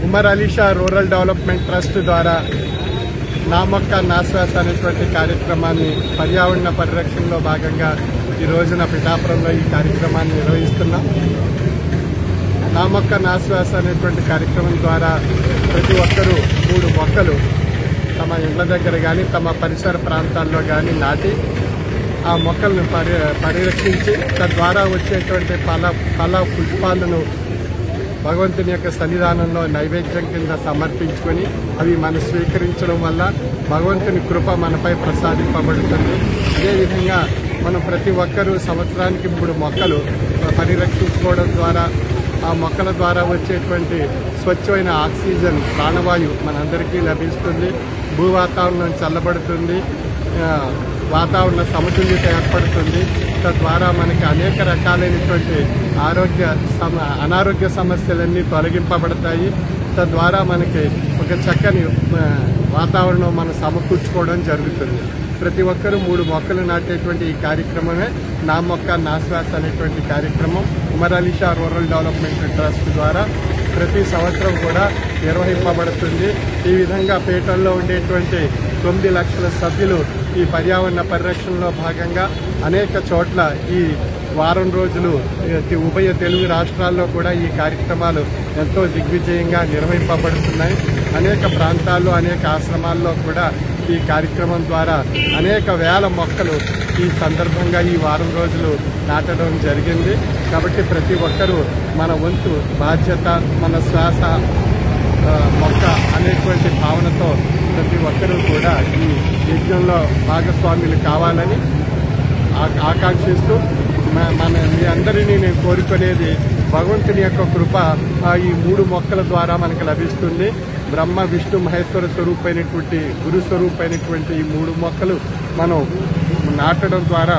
Umar Ali Shah rural development trust ద్వారా నా మొక్క నా శ్వాస అనేటువంటి కార్యక్రమాన్ని పర్యావరణ పరిరక్షణలో భాగంగా ఈ రోజున పిఠాపురంలో ఈ కార్యక్రమాన్ని నిర్వహిస్తున్నాం. నా మొక్క నా శ్వాస అనేటువంటి కార్యక్రమం ద్వారా ప్రతి ఒక్కరూ 3 మొక్కలు తమ ఇళ్ల దగ్గర కానీ తమ పరిసర ప్రాంతాల్లో కానీ నాటి ఆ మొక్కలను పరిరక్షించి తద్వారా వచ్చేటువంటి ఫల పుష్పాలను భగవంతుని యొక్క సన్నిధానంలో నైవేద్యం కింద సమర్పించుకొని అవి మనం స్వీకరించడం వల్ల భగవంతుని కృప మనపై ప్రసాదింపబడుతుంది. అదేవిధంగా మనం ప్రతి ఒక్కరూ సంవత్సరానికి 3 మొక్కలు పరిరక్షించుకోవడం ద్వారా ఆ మొక్కల ద్వారా వచ్చేటువంటి స్వచ్ఛమైన ఆక్సిజన్ ప్రాణవాయు మనందరికీ లభిస్తుంది. భూ వాతావరణం చల్లబడుతుంది, వాతావరణ సమతుల్యత ఏర్పడుతుంది. తద్వారా మనకి అనేక రకాలైనటువంటి అనారోగ్య సమస్యలన్నీ తొలగింపబడతాయి. తద్వారా మనకి ఒక చక్కని వాతావరణం మనం సమకూర్చుకోవడం జరుగుతుంది. ప్రతి ఒక్కరూ 3 మొక్కలు నాటేటువంటి ఈ కార్యక్రమమే నా మొక్క నా శ్వాస అనేటువంటి కార్యక్రమం Umar Ali Shah rural development trust ద్వారా ప్రతి సంవత్సరం కూడా నిర్వహింపబడుతుంది. ఈ విధంగా పేటల్లో ఉండేటువంటి 9 లక్షల సభ్యులు ఈ పర్యావరణ పరిరక్షణలో భాగంగా అనేక చోట్ల ఈ వారం రోజులు ఉభయ తెలుగు రాష్ట్రాల్లో కూడా ఈ కార్యక్రమాలు ఎంతో దిగ్విజయంగా నిర్వహింపబడుతున్నాయి. అనేక ప్రాంతాల్లో అనేక ఆశ్రమాల్లో కూడా ఈ కార్యక్రమం ద్వారా అనేక వేల మొక్కలు ఈ సందర్భంగా ఈ వారం రోజులు నాటడం జరిగింది. కాబట్టి ప్రతి ఒక్కరూ మన వంతు బాధ్యత మన శ్వాస మొక్క అనేటువంటి భావనతో ప్రతి ఒక్కరూ కూడా ఈ యజ్ఞంలో భాగస్వాములు కావాలని ఆకాంక్షిస్తూ మీ అందరినీ నేను కోరుకునేది భగవంతుని యొక్క కృప ఈ 3 మొక్కల ద్వారా మనకు లభిస్తుంది. బ్రహ్మ విష్ణు మహేశ్వర స్వరూపమైనటువంటి గురు స్వరూపమైనటువంటి ఈ 3 మొక్కలు మనం నాటడం ద్వారా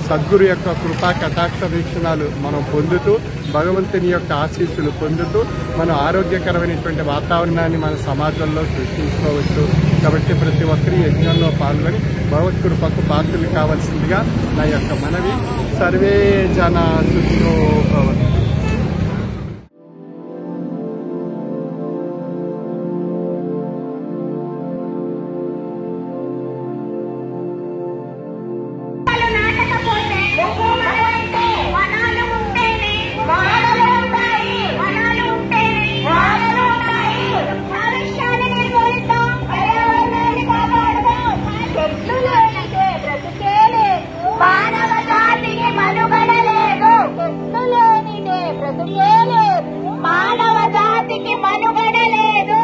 సద్గురు యొక్క కృపా కటాక్ష వీక్షణాలు మనం పొందుతూ భగవంతుని యొక్క ఆశీస్సులు పొందుతూ మనం ఆరోగ్యకరమైనటువంటి వాతావరణాన్ని మన సమాజంలో సృష్టించుకోవచ్చు. కాబట్టి ప్రతి ఒక్కరి యజ్ఞంలో పాల్గొని భగవత్ కృపకు పాత్రలు కావాల్సిందిగా నా యొక్క మనవి. సర్వే జన సుఖినో భవంతు. మానవ జాతికి మనుగడ లేదు.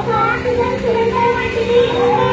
ఒక ఆక్సిజన్ సిలిండర్ వంటిది.